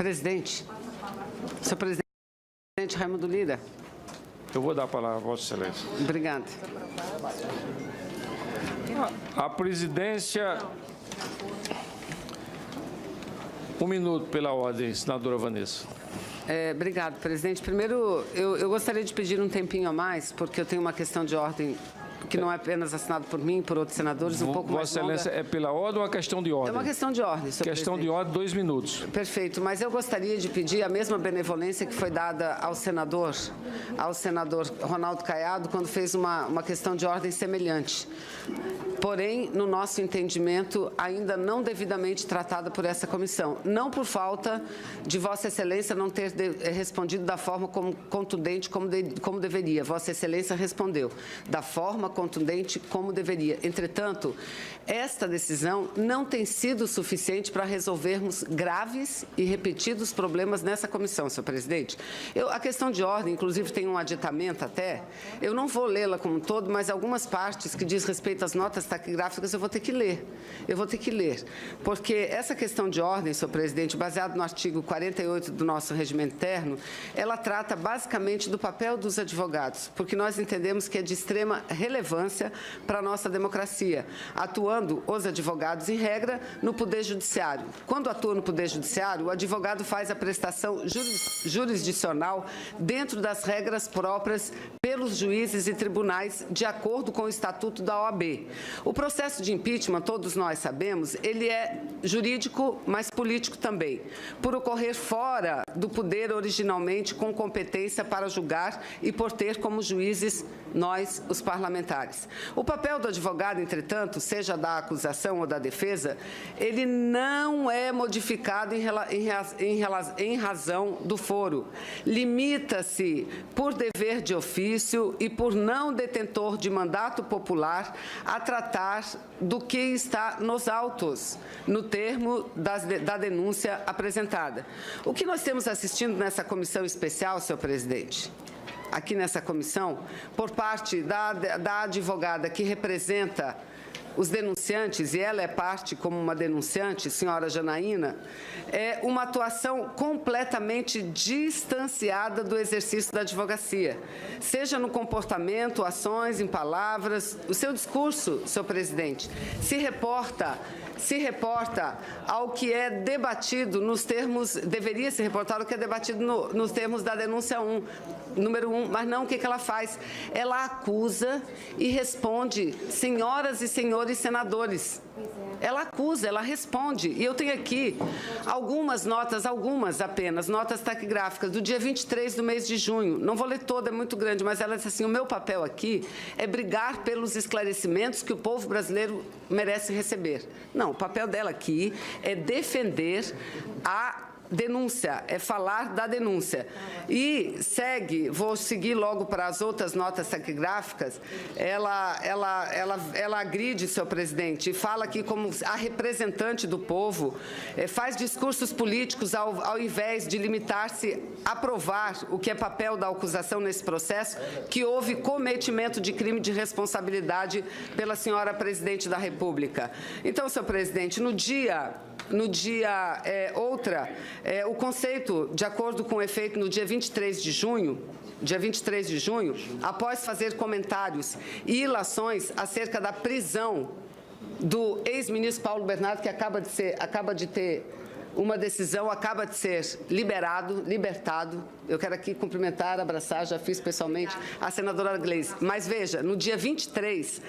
Presidente. Senhor presidente Raimundo Lira. Eu vou dar a palavra a Vossa Excelência. Obrigada. A presidência... Um minuto pela ordem, senadora Vanessa. Obrigado, presidente. Primeiro, eu gostaria de pedir um tempinho a mais, porque eu tenho uma questão de ordem que não é apenas assinado por mim, por outros senadores, um pouco mais longa. Vossa Excelência, é pela ordem ou uma questão de ordem? É uma questão de ordem, senhor Questão presidente. de ordem, 2 minutos. Perfeito, mas eu gostaria de pedir a mesma benevolência que foi dada ao senador Ronaldo Caiado, quando fez uma questão de ordem semelhante. Porém, no nosso entendimento, ainda não devidamente tratada por essa comissão. Não por falta de Vossa Excelência não ter respondido da forma contundente como deveria. Vossa Excelência respondeu da forma contundente como deveria. Entretanto, esta decisão não tem sido suficiente para resolvermos graves e repetidos problemas nessa comissão, senhor presidente. A questão de ordem, inclusive, tem um aditamento até. Eu não vou lê-la como um todo, mas algumas partes que diz respeito às notas taquigráficas eu vou ter que ler. Porque essa questão de ordem, senhor presidente, baseado no artigo 48 do nosso regimento interno, ela trata basicamente do papel dos advogados, porque nós entendemos que é de extrema relevância para a nossa democracia, atuando os advogados, em regra, no Poder Judiciário. Quando atua no Poder Judiciário, o advogado faz a prestação jurisdicional dentro das regras próprias pelos juízes e tribunais, de acordo com o Estatuto da OAB. O processo de impeachment, todos nós sabemos, ele é jurídico, mas político também, por ocorrer fora do poder originalmente com competência para julgar e por ter como juízes nós, os parlamentares. O papel do advogado, entretanto, seja da acusação ou da defesa, ele não é modificado em razão do foro. Limita-se, por dever de ofício e por não detentor de mandato popular, a tratar do que está nos autos, no termo da denúncia apresentada. O que nós temos assistindo nessa comissão especial, senhor presidente, aqui nessa comissão, por parte da advogada que representa os denunciantes, e ela é parte como uma denunciante, senhora Janaína, é uma atuação completamente distanciada do exercício da advocacia, seja no comportamento, ações, em palavras. O seu discurso, senhor presidente, se reporta ao que é debatido nos termos, deveria se reportar ao que é debatido nos termos da denúncia número 1, mas não, o que ela faz? Ela acusa e responde, senhoras e senhores senadores. Ela acusa, ela responde. E eu tenho aqui algumas notas, apenas, notas taquigráficas, do dia 23 do mês de junho. Não vou ler toda, é muito grande, mas ela disse assim, o meu papel aqui é brigar pelos esclarecimentos que o povo brasileiro merece receber. Não, o papel dela aqui é defender a denúncia, é falar da denúncia. E vou seguir logo para as outras notas taquigráficas, ela agride, senhor presidente, e fala que como a representante do povo, faz discursos políticos ao invés de limitar-se a provar o que é papel da acusação nesse processo, que houve cometimento de crime de responsabilidade pela senhora presidente da República. Então, senhor presidente, o conceito, de acordo com o efeito, no dia 23 de junho, após fazer comentários e ilações acerca da prisão do ex-ministro Paulo Bernardo, que acaba de ter uma decisão, acaba de ser libertado. Eu quero aqui cumprimentar, abraçar, já fiz pessoalmente, a senadora Gleisi. Mas veja, no dia 23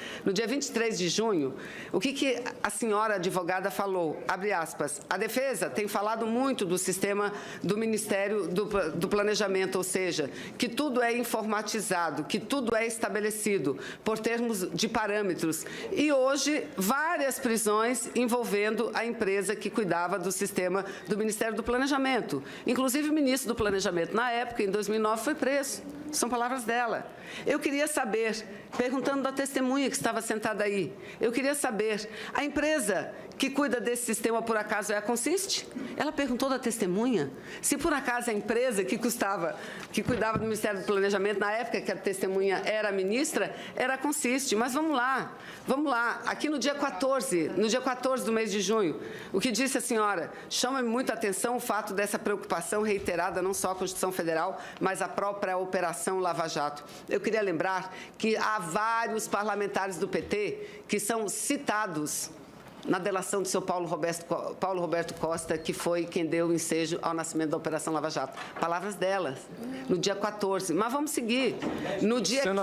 de junho, o que a senhora advogada falou? Abre aspas, a defesa tem falado muito do sistema do Ministério do Planejamento, ou seja, que tudo é informatizado, que tudo é estabelecido por termos de parâmetros. E hoje, várias prisões envolvendo a empresa que cuidava do sistema do Ministério do Planejamento. Inclusive, o ministro do Planejamento, na época, em 2009, foi preso. São palavras dela. Eu queria saber perguntando da testemunha que estava sentada aí. Eu queria saber, a empresa que cuida desse sistema, por acaso, é a Consiste? Ela perguntou da testemunha. Se, por acaso, a empresa que cuidava do Ministério do Planejamento, na época que a testemunha era a ministra, era a Consiste. Mas vamos lá. Aqui no dia 14 do mês de junho, o que disse a senhora? Chama-me muita atenção o fato dessa preocupação reiterada, não só à Constituição Federal, mas à própria Operação Lava Jato. Eu queria lembrar que há vários parlamentares do PT que são citados na delação do seu Paulo Roberto Costa, que foi quem deu o ensejo ao nascimento da Operação Lava Jato. Palavras delas, no dia 14. Mas vamos seguir. No dia 15...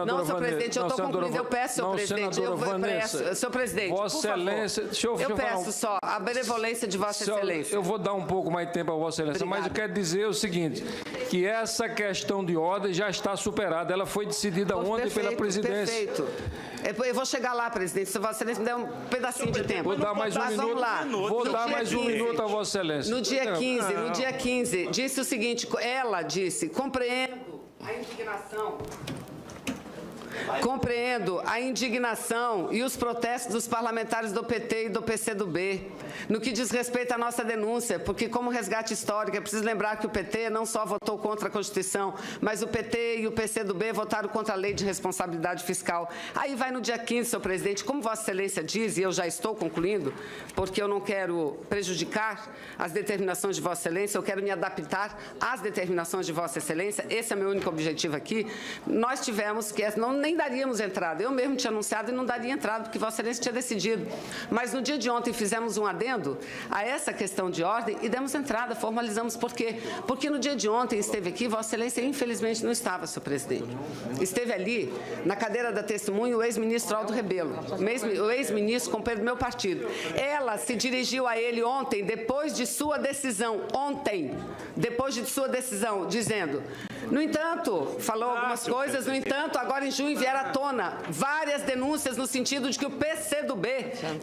Não, senhor presidente, eu estou concluindo. Eu peço, senhor presidente, senhor presidente, Vossa Excelência, eu peço só a benevolência de Vossa Excelência. Eu vou dar um pouco mais de tempo a Vossa Excelência, mas eu quero dizer o seguinte, que essa questão de ordem já está superada. Ela foi decidida ontem pela presidência. Perfeito. Eu vou chegar lá, presidente. Se Vossa Excelência me der um pedacinho de tempo. Vou dar mais um minuto. Vamos lá. Vou dar mais um minuto a Vossa Excelência. No dia 15, disse o seguinte, ela disse, compreendo a indignação e os protestos dos parlamentares do PT e do PCdoB, no que diz respeito à nossa denúncia, porque, como resgate histórico, é preciso lembrar que o PT não só votou contra a Constituição, mas o PT e o PCdoB votaram contra a Lei de Responsabilidade Fiscal. Aí vai no dia 15, senhor presidente, como Vossa Excelência diz, e eu já estou concluindo, porque eu não quero prejudicar as determinações de Vossa Excelência, eu quero me adaptar às determinações de Vossa Excelência, esse é meu único objetivo aqui. Nós tivemos que, nem daríamos entrada, eu mesmo tinha anunciado e não daria entrada, porque Vossa Excelência tinha decidido. Mas no dia de ontem fizemos um adendo a essa questão de ordem e demos entrada, formalizamos. Por quê? Porque no dia de ontem esteve aqui, Vossa Excelência infelizmente não estava, senhor presidente. Esteve ali, na cadeira da testemunha, o ex-ministro Aldo Rebelo, o ex-ministro, companheiro do meu partido. Ela se dirigiu a ele ontem, depois de sua decisão, dizendo... No entanto, falou algumas coisas, no entanto, agora em junho vieram à tona várias denúncias no sentido de que o PCdoB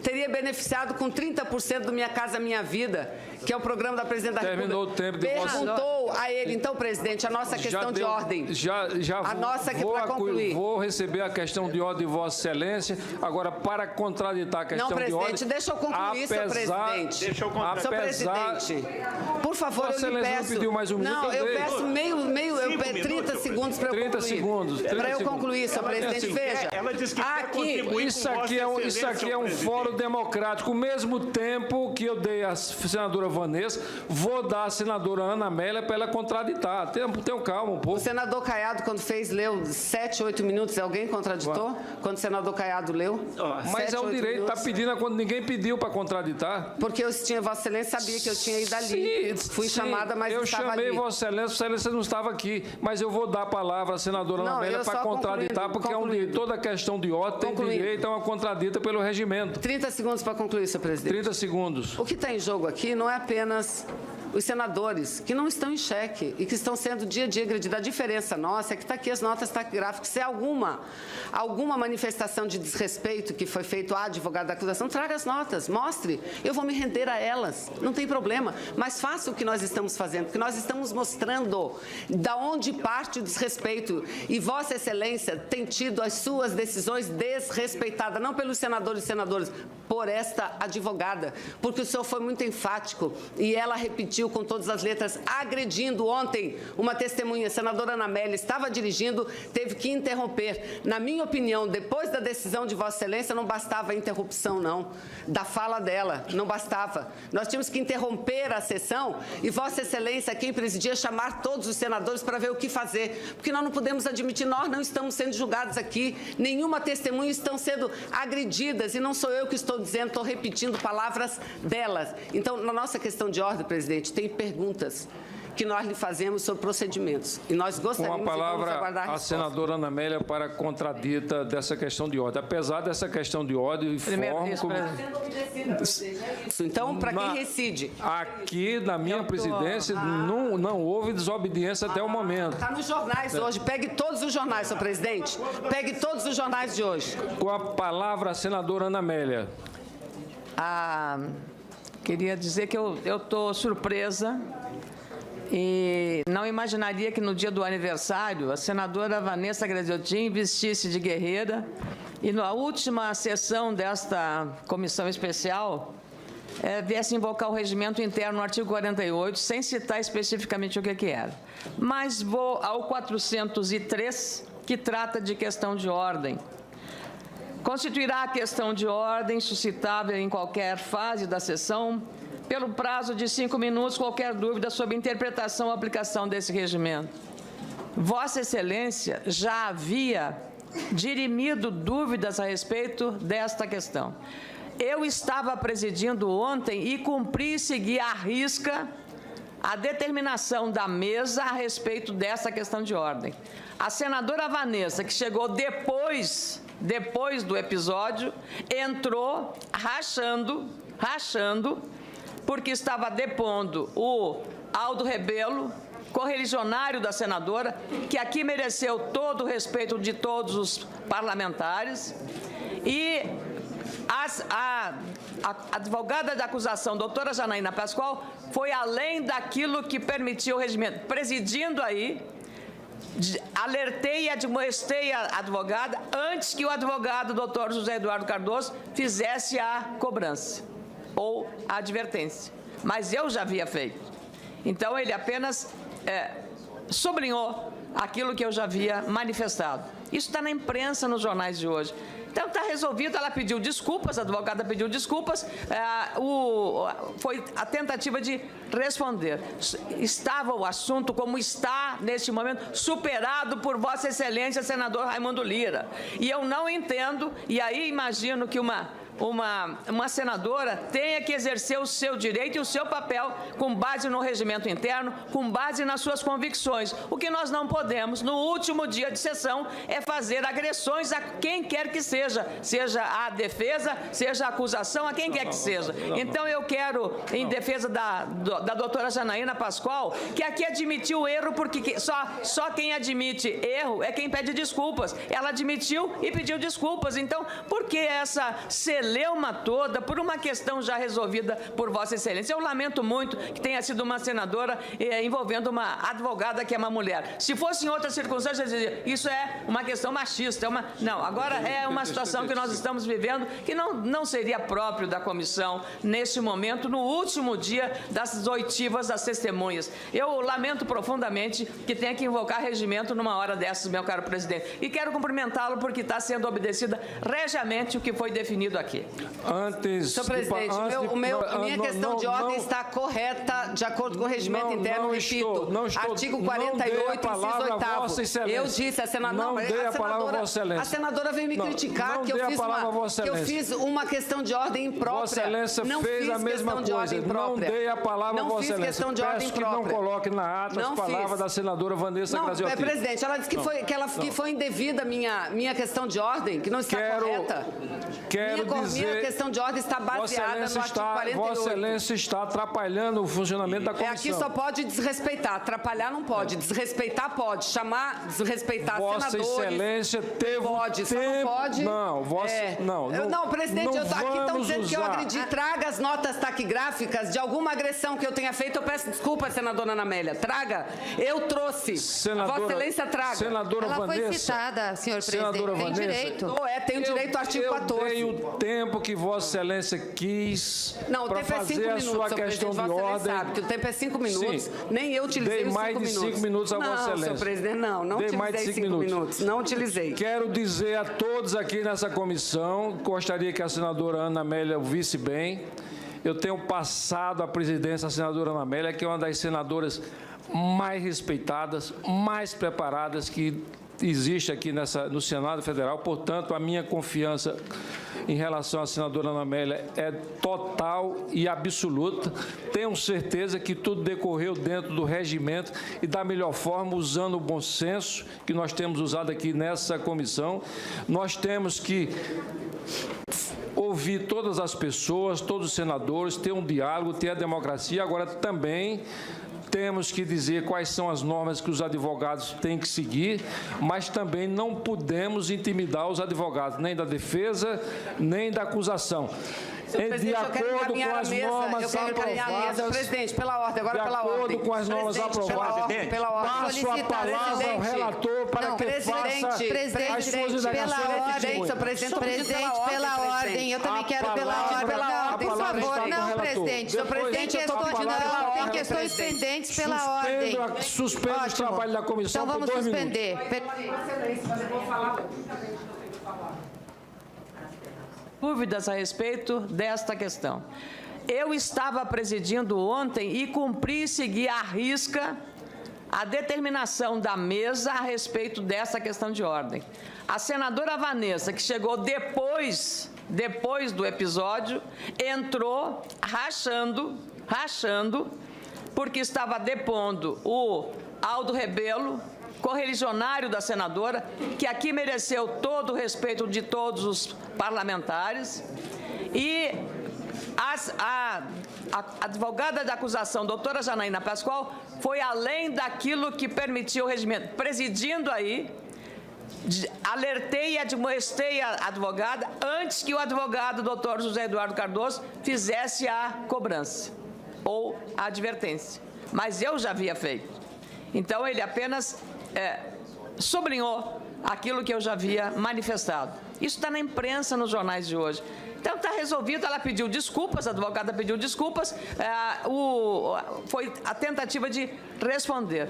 teria beneficiado com 30% do Minha Casa Minha Vida, que é o programa da Presidente da República. Terminou o tempo de Perguntou a ele, então, presidente, a nossa questão de ordem. Vou receber a questão de ordem de Vossa Excelência. Agora, para contraditar a questão de ordem... Não, presidente, deixa eu concluir, senhor presidente. Senhor presidente, por favor, eu lhe peço... Não pediu mais um minuto, não, eu peço 30 segundos para eu concluir. 30 segundos. Para eu concluir, senhor presidente. Veja, ela disse que isso aqui é um fórum democrático. Ao mesmo tempo que eu dei à senadora Vanessa, vou dar à senadora Ana Amélia para ela contraditar. Tenham calma um pouco. O senador Caiado, quando leu 7, 8 minutos, alguém contraditou? Quando o senador Caiado leu? Mas 7, é o direito, está pedindo quando ninguém pediu para contraditar. Porque eu tinha, Vossa Excelência sabia que eu tinha ido ali. Fui chamada, mas eu estava chamei ali. Vossa Excelência não estava aqui, mas eu vou dar a palavra à senadora Ana Amélia para contraditar, porque é um direito. Toda questão de ordem tem direito a uma contradita pelo regimento. 30 segundos para concluir, senhor presidente. 30 segundos. O que está em jogo aqui não é apenas os senadores, que não estão em xeque e que estão sendo dia a dia agredidos. A diferença nossa é que está aqui as notas taquigráficas. Se alguma manifestação de desrespeito que foi feito à advogada da acusação, traga as notas, mostre. Eu vou me render a elas, não tem problema. Mas faça o que nós estamos fazendo, porque nós estamos mostrando da onde parte o desrespeito. E Vossa Excelência tem tido as suas decisões desrespeitadas, não pelos senadores e senadoras, por esta advogada, porque o senhor foi muito enfático e ela repetiu com todas as letras, agredindo ontem uma testemunha. A senadora Ana Amélia estava dirigindo, teve que interromper. Na minha opinião, depois da decisão de Vossa Excelência, não bastava a interrupção, não, da fala dela, não bastava. Nós tínhamos que interromper a sessão e Vossa Excelência, quem presidia, chamar todos os senadores para ver o que fazer, porque nós não podemos admitir, nós não estamos sendo julgados aqui, nenhuma testemunha estão sendo agredidas, e não sou eu que estou dizendo, estou repetindo palavras delas. Então, na nossa questão de ordem, presidente, tem perguntas que nós lhe fazemos sobre procedimentos. E nós gostaríamos de aguardar a senadora Ana Amélia para a contradita dessa questão de ordem. Apesar dessa questão de ordem e forma como... Então, para quem reside? Aqui, na minha presidência, não houve desobediência até o momento. Está nos jornais hoje. Pegue todos os jornais, senhor presidente. Pegue todos os jornais de hoje. Com a palavra, a senadora Ana Amélia. Queria dizer que eu estou surpresa E não imaginaria que no dia do aniversário a senadora Vanessa Graziotin vestisse de guerreira e na última sessão desta comissão especial viesse invocar o regimento interno no artigo 48, sem citar especificamente o que era. Mas vou ao 403, que trata de questão de ordem. Constituirá a questão de ordem suscitável em qualquer fase da sessão, pelo prazo de 5 minutos, qualquer dúvida sobre interpretação ou aplicação desse regimento. Vossa Excelência já havia dirimido dúvidas a respeito desta questão. Eu estava presidindo ontem e cumpri e segui à risca a determinação da mesa a respeito dessa questão de ordem. A senadora Vanessa, que chegou depois do episódio, entrou rachando, porque estava depondo o Aldo Rebelo, correligionário da senadora, que aqui mereceu todo o respeito de todos os parlamentares, e a advogada da acusação, doutora Janaína Pascoal, foi além daquilo que permitia o regimento. Presidindo aí, alertei e admoestei a advogada antes que o advogado, doutor José Eduardo Cardoso, fizesse a cobrança ou a advertência. Mas eu já havia feito. Então, ele apenas sublinhou aquilo que eu já havia manifestado. Isso está na imprensa, nos jornais de hoje. Então, está resolvido, ela pediu desculpas, a advogada pediu desculpas, foi a tentativa de responder. Estava o assunto, como está neste momento, superado por Vossa Excelência, senador Raimundo Lira. E eu não entendo, e aí imagino que uma senadora tenha que exercer o seu direito e o seu papel com base no regimento interno, com base nas suas convicções. O que nós não podemos, no último dia de sessão, é fazer agressões a quem quer que seja a defesa, seja a acusação, a quem quer que seja. Então, eu quero, em defesa da doutora Janaína Pascoal, que aqui admitiu o erro, porque só quem admite erro é quem pede desculpas. Ela admitiu e pediu desculpas. Então, por que essa celeuma toda por uma questão já resolvida por Vossa Excelência? Eu lamento muito que tenha sido uma senadora envolvendo uma advogada que é uma mulher. Se fosse em outras circunstâncias, eu dizia, isso é uma questão machista. Não, agora é uma situação que nós estamos vivendo que não seria próprio da comissão neste momento, no último dia das oitivas das testemunhas. Eu lamento profundamente que tenha que invocar regimento numa hora dessas, meu caro presidente. E quero cumprimentá-lo porque está sendo obedecida regiamente o que foi definido aqui. Senhor presidente, a minha questão de ordem está correta, de acordo com o regimento interno, repito, artigo 48, inciso 8º. Eu disse, a senadora veio me criticar que eu fiz uma questão de ordem imprópria. Vossa Excelência fez a mesma coisa. Não dei a palavra a Vossa Excelência. Peço que não coloque na ata as palavras da senadora Vanessa Graziotin. Presidente, ela disse que foi indevida minha questão de ordem, que não está correta. Minha questão de ordem está baseada no artigo 48. Vossa Excelência está atrapalhando o funcionamento da comissão. Aqui só pode desrespeitar, atrapalhar não pode, desrespeitar pode, desrespeitar senadores. Vossa Excelência teve pode, tempo... Só não pode... Não, presidente, aqui estão dizendo que eu agredi. Traga as notas taquigráficas de alguma agressão que eu tenha feito. Eu peço desculpa, senadora Ana Amélia. Traga. Eu trouxe. Vossa Excelência, traga. Senadora Ela Vanessa, foi citada, senhor presidente. Senadora tem Vanessa, direito. Tem direito ao artigo 14. Eu dei o tempo que Vossa Excelência quis para fazer a sua questão de ordem. Sabe que o tempo é 5 minutos. Sim. Nem eu utilizei os 5 minutos. Dei mais de 5 minutos a Vossa Excelência. Senhor presidente, não utilizei 5 minutos. Não utilizei. Quero dizer a todos aqui nessa comissão, gostaria que a senadora Ana Amélia ouvisse bem, eu tenho passado a presidência da senadora Ana Amélia, que é uma das senadoras mais respeitadas, mais preparadas que existe aqui no Senado Federal. Portanto, a minha confiança em relação à senadora Ana Amélia é total e absoluta. Tenho certeza que tudo decorreu dentro do regimento e da melhor forma, usando o bom senso que nós temos usado aqui nessa comissão. Nós temos que ouvir todas as pessoas, todos os senadores, ter um diálogo, ter a democracia. Agora, também temos que dizer quais são as normas que os advogados têm que seguir, mas também não podemos intimidar os advogados, nem da defesa, nem da acusação. de acordo com as normas aprovadas. Presidente, pela ordem, agora pela ordem. De acordo com as normas aprovadas. Passo a palavra ao relator para que faça as suas indagações. Presidente, pela ordem. Eu também quero pela ordem. Por favor, não, presidente. Tem questões pendentes pela ordem. Suspendo o trabalho da comissão por 2 minutos. Então vamos suspender. Dúvidas a respeito desta questão. Eu estava presidindo ontem e cumpri e segui à risca a determinação da mesa a respeito dessa questão de ordem. A senadora Vanessa, que chegou depois do episódio, entrou rachando, porque estava depondo o Aldo Rebelo, correligionário da senadora, que aqui mereceu todo o respeito de todos os parlamentares, e a advogada da acusação, doutora Janaína Pascoal, foi além daquilo que permitiu o regimento. Presidindo aí, alertei e admoestei a advogada antes que o advogado, doutor José Eduardo Cardoso, fizesse a cobrança ou a advertência. Mas eu já havia feito. Então, ele apenas sublinhou aquilo que eu já havia manifestado. Isso está na imprensa, nos jornais de hoje. Então, está resolvido, ela pediu desculpas, a advogada pediu desculpas, foi a tentativa de responder.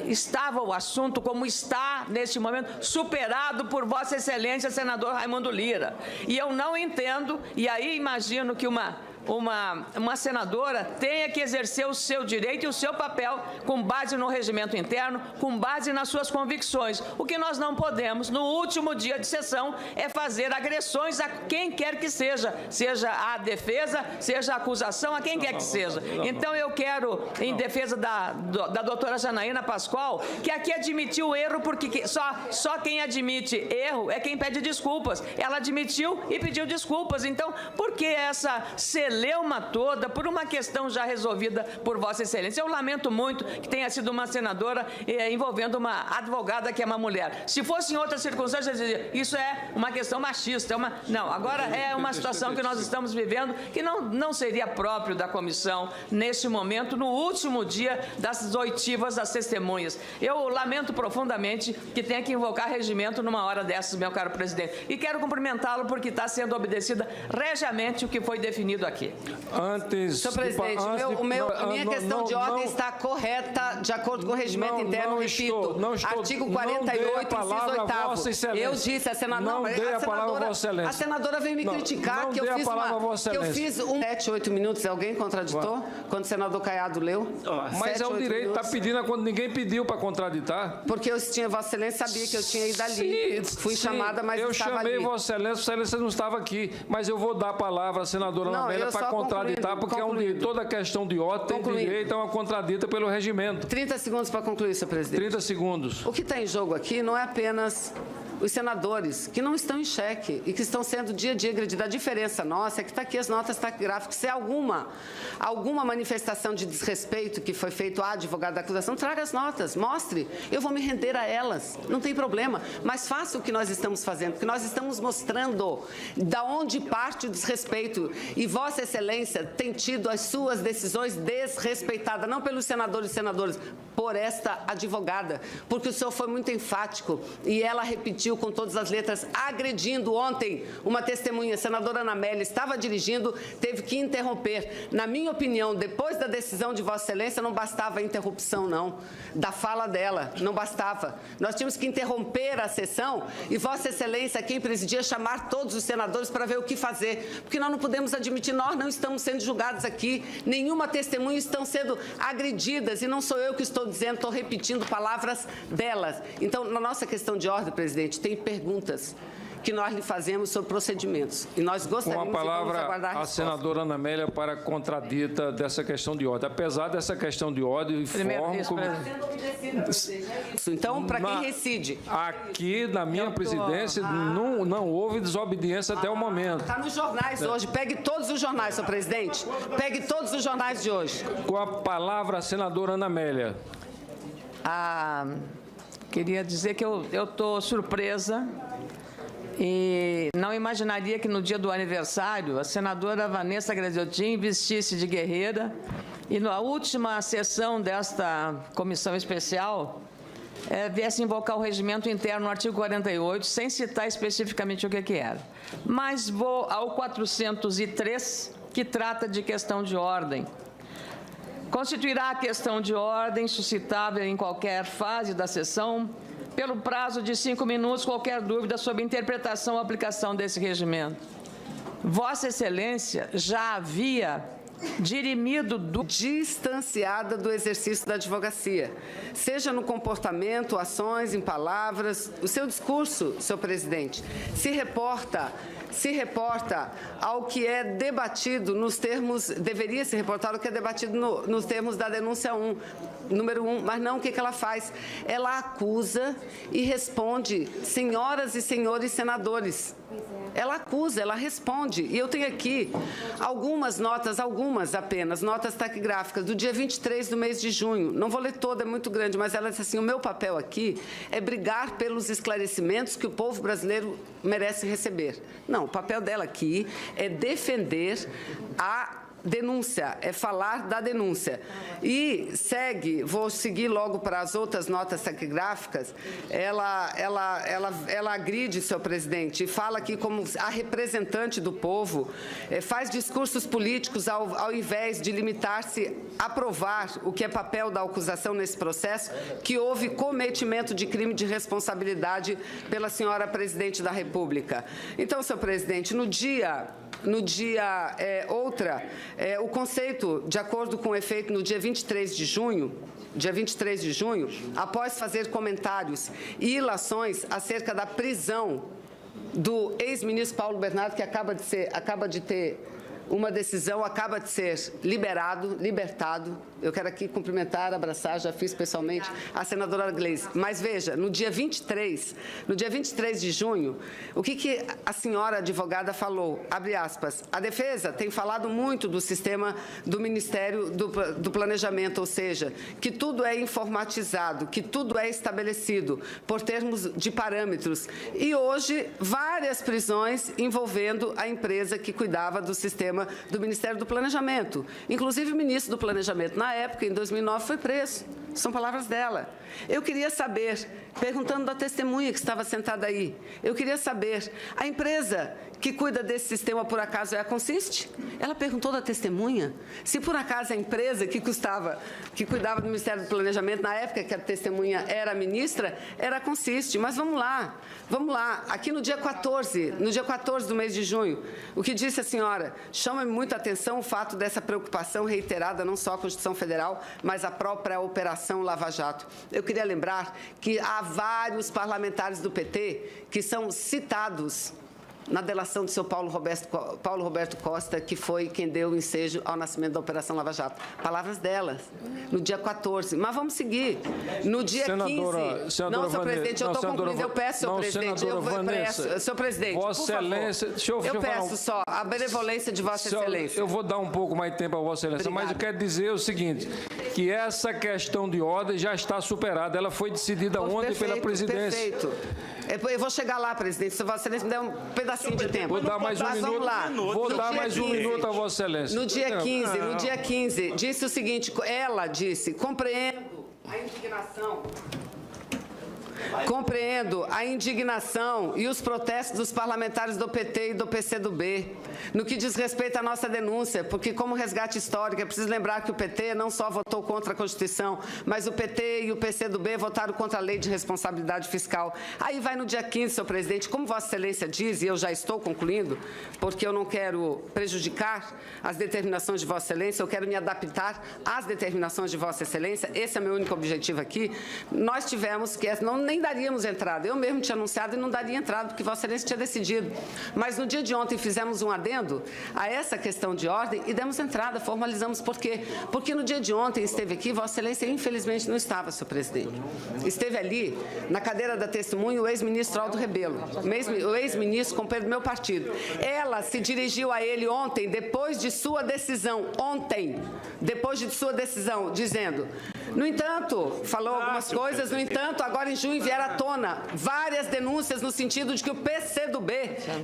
Estava o assunto, como está neste momento, superado por Vossa Excelência, senador Raimundo Lira. E eu não entendo, e aí imagino que uma senadora tenha que exercer o seu direito e o seu papel com base no regimento interno, com base nas suas convicções. O que nós não podemos, no último dia de sessão, é fazer agressões a quem quer que seja a defesa, seja a acusação, a quem quer que seja. Então, eu quero, em defesa da doutora Janaína Pascoal, que aqui admitiu o erro, porque só quem admite erro é quem pede desculpas. Ela admitiu e pediu desculpas. Então, por que essa celeuma toda por uma questão já resolvida por Vossa Excelência? Eu lamento muito que tenha sido uma senadora envolvendo uma advogada que é uma mulher. Se fosse em outras circunstâncias, eu dizia, isso é uma questão machista. Não, agora é uma situação que nós estamos vivendo que não seria próprio da comissão neste momento, no último dia das oitivas das testemunhas. Eu lamento profundamente que tenha que invocar regimento numa hora dessas, meu caro presidente. E quero cumprimentá-lo porque está sendo obedecida regiamente o que foi definido aqui. Senhor presidente, minha questão de ordem está correta, de acordo com o regimento interno, repito, artigo 48, inciso 8º. Eu disse, a senadora veio me criticar que eu fiz 7, 8 minutos, alguém contraditou? Quando o senador Caiado leu? Mas 7, é o direito, está pedindo quando ninguém pediu para contraditar. Porque eu tinha, Vossa Excelência sabia que eu tinha ido ali. Fui chamada, mas eu estava chamei ali. Vossa Excelência não estava aqui, mas eu vou dar a palavra à senadora Ana Amélia para contraditar, porque toda questão de ordem tem direito a uma contradita pelo regimento. 30 segundos para concluir, senhor presidente. 30 segundos. O que está em jogo aqui não é apenas os senadores que não estão em xeque e que estão sendo dia a dia agredidos. A diferença nossa é que está aqui as notas taquigráficas. Se alguma manifestação de desrespeito que foi feito à advogada da acusação, traga as notas, mostre. Eu vou me render a elas, não tem problema. Mas faça o que nós estamos fazendo, porque nós estamos mostrando da onde parte o desrespeito. E Vossa Excelência tem tido as suas decisões desrespeitadas, não pelos senadores e senadoras, por esta advogada, porque o senhor foi muito enfático e ela repetiu com todas as letras, agredindo ontem uma testemunha. A senadora Ana Amélia estava dirigindo, teve que interromper. Na minha opinião, depois da decisão de Vossa Excelência, não bastava a interrupção, não, da fala dela, não bastava. Nós tínhamos que interromper a sessão e Vossa Excelência, quem presidia, chamar todos os senadores para ver o que fazer, porque nós não podemos admitir, nós não estamos sendo julgados aqui, nenhuma testemunha estão sendo agredidas, e não sou eu que estou dizendo, estou repetindo palavras delas. Então, na nossa questão de ordem, presidente, tem perguntas que nós lhe fazemos sobre procedimentos. E nós gostaríamos de aguardar a resposta. A senadora Ana Amélia para a contradita dessa questão de ordem. Apesar dessa questão de ordem, informo como... Então, para quem reside? Aqui, na minha presidência, não houve desobediência até o momento. Está nos jornais hoje. Pegue todos os jornais, senhor presidente. Pegue todos os jornais de hoje. Com a palavra, a senadora Ana Amélia. Queria dizer que eu estou surpresa E não imaginaria que no dia do aniversário a senadora Vanessa Graziotin vestisse de guerreira e na última sessão desta comissão especial viesse invocar o regimento interno no artigo 48, sem citar especificamente o que era. Mas vou ao 403, que trata de questão de ordem. Constituirá a questão de ordem suscitável em qualquer fase da sessão, pelo prazo de 5 minutos, qualquer dúvida sobre interpretação ou aplicação desse regimento. Vossa Excelência já havia dirimido distanciada do exercício da advocacia, seja no comportamento, ações, em palavras. O seu discurso, senhor presidente, se reporta ao que é debatido nos termos, deveria se reportar ao que é debatido nos termos da denúncia 1, número 1, mas não o que ela faz. Ela acusa e responde, senhoras e senhores senadores. Ela acusa, ela responde. E eu tenho aqui algumas notas, apenas, notas taquigráficas, do dia 23 do mês de junho. Não vou ler toda, é muito grande, mas ela disse assim, o meu papel aqui é brigar pelos esclarecimentos que o povo brasileiro merece receber. Não, o papel dela aqui é defender a denúncia, é falar da denúncia. E vou seguir logo para as outras notas taquigráficas, ela agride, senhor presidente, e fala aqui como a representante do povo, faz discursos políticos ao invés de limitar-se a provar o que é papel da acusação nesse processo, que houve cometimento de crime de responsabilidade pela senhora presidente da República. Então, senhor presidente, o conceito, de acordo com o efeito no dia 23 de junho, após fazer comentários e ilações acerca da prisão do ex-ministro Paulo Bernardo, que acaba de ter uma decisão, acaba de ser libertado. Eu quero aqui cumprimentar, abraçar, já fiz pessoalmente, a senadora Gleisi. Mas veja, no dia 23 de junho, o que a senhora advogada falou? Abre aspas. A defesa tem falado muito do sistema do Ministério do Planejamento, ou seja, que tudo é informatizado, que tudo é estabelecido por termos de parâmetros. E hoje, várias prisões envolvendo a empresa que cuidava do sistema do Ministério do Planejamento. Inclusive, o ministro do Planejamento, na época, em 2009, foi preso. São palavras dela. Eu queria saber, perguntando da testemunha que estava sentada aí, eu queria saber, a empresa que cuida desse sistema, por acaso, é a Consiste? Ela perguntou da testemunha se, por acaso, a empresa que cuidava do Ministério do Planejamento, na época que a testemunha era a ministra, era a Consiste. Mas vamos lá. Aqui no dia 14 do mês de junho, o que disse a senhora? Chama-me muita atenção o fato dessa preocupação reiterada, não só à Constituição Federal, mas à própria Operação Lava Jato. Eu queria lembrar que há vários parlamentares do PT que são citados na delação do seu Paulo Roberto Costa, que foi quem deu o ensejo ao nascimento da Operação Lava Jato. Palavras delas, no dia 14. Mas vamos seguir. No dia 15... Não, senhor presidente, eu estou concluindo. Eu peço, senhor presidente, senhor presidente, Vossa Excelência, eu peço só a benevolência de Vossa Excelência. Eu vou dar um pouco mais de tempo a Vossa Excelência, mas eu quero dizer o seguinte, que essa questão de ordem já está superada. Ela foi decidida ontem pela presidência. Perfeito. Eu vou chegar lá, presidente. Se Vossa Excelência me der um pedacinho de tempo. Vou dar mais um minuto. Vamos lá. Vou dar mais um minuto a Vossa Excelência. No dia 15, disse o seguinte, ela disse, compreendo a indignação e os protestos dos parlamentares do PT e do PCdoB, no que diz respeito à nossa denúncia, porque, como resgate histórico, é preciso lembrar que o PT não só votou contra a Constituição, mas o PT e o PCdoB votaram contra a Lei de Responsabilidade Fiscal. Aí vai no dia 15, senhor presidente, como Vossa Excelência diz, e eu já estou concluindo, porque eu não quero prejudicar as determinações de Vossa Excelência, eu quero me adaptar às determinações de Vossa Excelência, esse é o meu único objetivo aqui. Nós tivemos que, nem daríamos entrada, eu mesmo tinha anunciado e não daria entrada, porque Vossa Excelência tinha decidido. Mas no dia de ontem fizemos um adendo a essa questão de ordem e demos entrada, formalizamos. Por quê? Porque no dia de ontem esteve aqui, Vossa Excelência infelizmente não estava, senhor presidente. Esteve ali, na cadeira da testemunha, o ex-ministro Aldo Rebelo, o ex-ministro, companheiro do meu partido. Ela se dirigiu a ele ontem, depois de sua decisão, dizendo: No entanto, falou algumas coisas, no entanto, agora em junho vieram à tona várias denúncias no sentido de que o PCdoB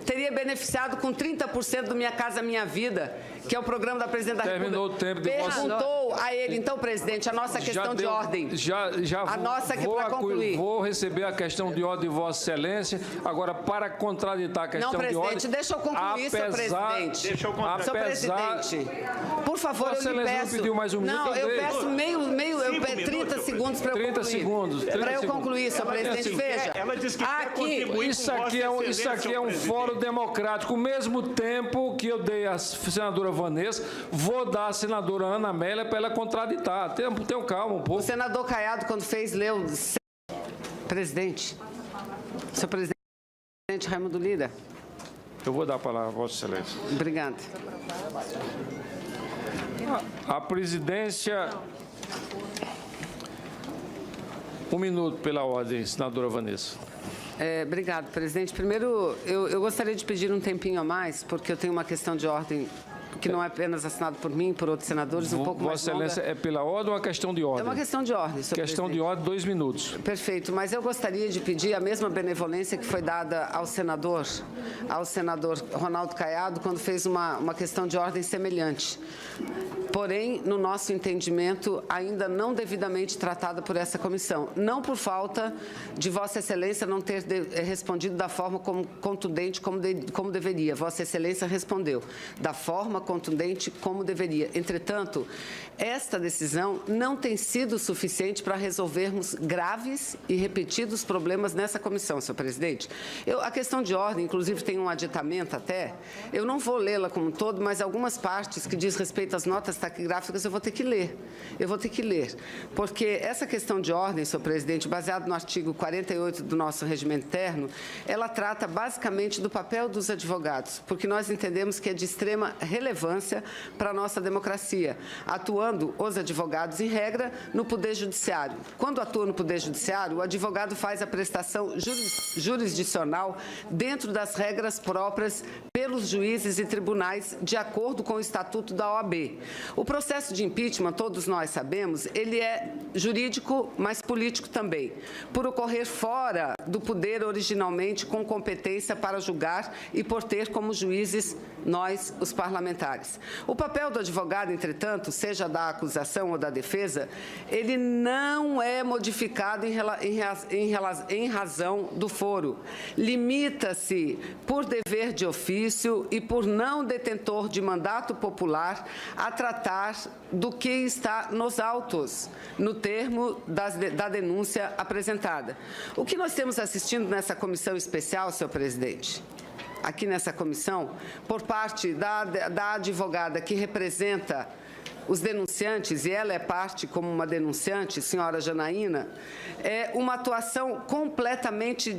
teria beneficiado com 30% do Minha Casa Minha Vida, que é o programa da Presidente da República. Terminou o tempo de Perguntou a ele, então, presidente, a nossa questão de ordem. Vou receber a questão de ordem de Vossa Excelência. Agora, para contraditar a questão de ordem... Não, presidente, deixa eu concluir, senhor presidente. Senhor presidente, por favor, Vossa eu lhe Excelência peço... não pediu mais um minuto? Não, eu peço 30 segundos para eu concluir. 30 segundos. Para eu concluir, senhor presidente, veja. Ela disse que quer contribuir Isso aqui é um fórum democrático. Ao mesmo tempo que eu dei à senadora Vanessa, vou dar à senadora Ana Amélia para ela contraditar. Tenham calma um pouco. O senador Caiado, quando fez, leu... Presidente, senhor presidente Raimundo Lira. Eu vou dar a palavra a Vossa Excelência. Obrigada. A presidência... Um minuto pela ordem, senadora Vanessa. Obrigado, presidente. Primeiro, eu gostaria de pedir um tempinho a mais, porque eu tenho uma questão de ordem que não é apenas assinada por mim, por outros senadores, um pouco mais longa. Vossa Excelência, é pela ordem ou uma questão de ordem? É uma questão de ordem, senhor Questão presidente. de ordem, 2 minutos. Perfeito, mas eu gostaria de pedir a mesma benevolência que foi dada ao senador Ronaldo Caiado, quando fez uma questão de ordem semelhante. Porém, no nosso entendimento, ainda não devidamente tratada por essa comissão. Não por falta de Vossa Excelência não ter respondido da forma contundente como deveria. Vossa Excelência respondeu da forma contundente como deveria. Entretanto, esta decisão não tem sido suficiente para resolvermos graves e repetidos problemas nessa comissão, senhor presidente. A questão de ordem, inclusive, tem um aditamento até. Eu não vou lê-la como um todo, mas algumas partes que diz respeito às notas taquigráficas eu vou ter que ler. Porque essa questão de ordem, senhor presidente, baseado no artigo 48 do nosso regimento interno, ela trata basicamente do papel dos advogados, porque nós entendemos que é de extrema relevância para a nossa democracia, atuando os advogados, em regra, no Poder Judiciário. Quando atua no Poder Judiciário, o advogado faz a prestação jurisdicional dentro das regras próprias pelos juízes e tribunais, de acordo com o Estatuto da OAB. O processo de impeachment, todos nós sabemos, ele é jurídico, mas político também, por ocorrer fora do poder originalmente com competência para julgar e por ter como juízes nós, os parlamentares. O papel do advogado, entretanto, seja da acusação ou da defesa, ele não é modificado em razão do foro. Limita-se, por dever de ofício e por não detentor de mandato popular, a tratar do que está nos autos, no termo da denúncia apresentada. O que nós temos assistindo nessa comissão especial, senhor presidente, aqui nessa comissão, por parte da advogada que representa os denunciantes, e ela é parte como uma denunciante, senhora Janaína, é uma atuação completamente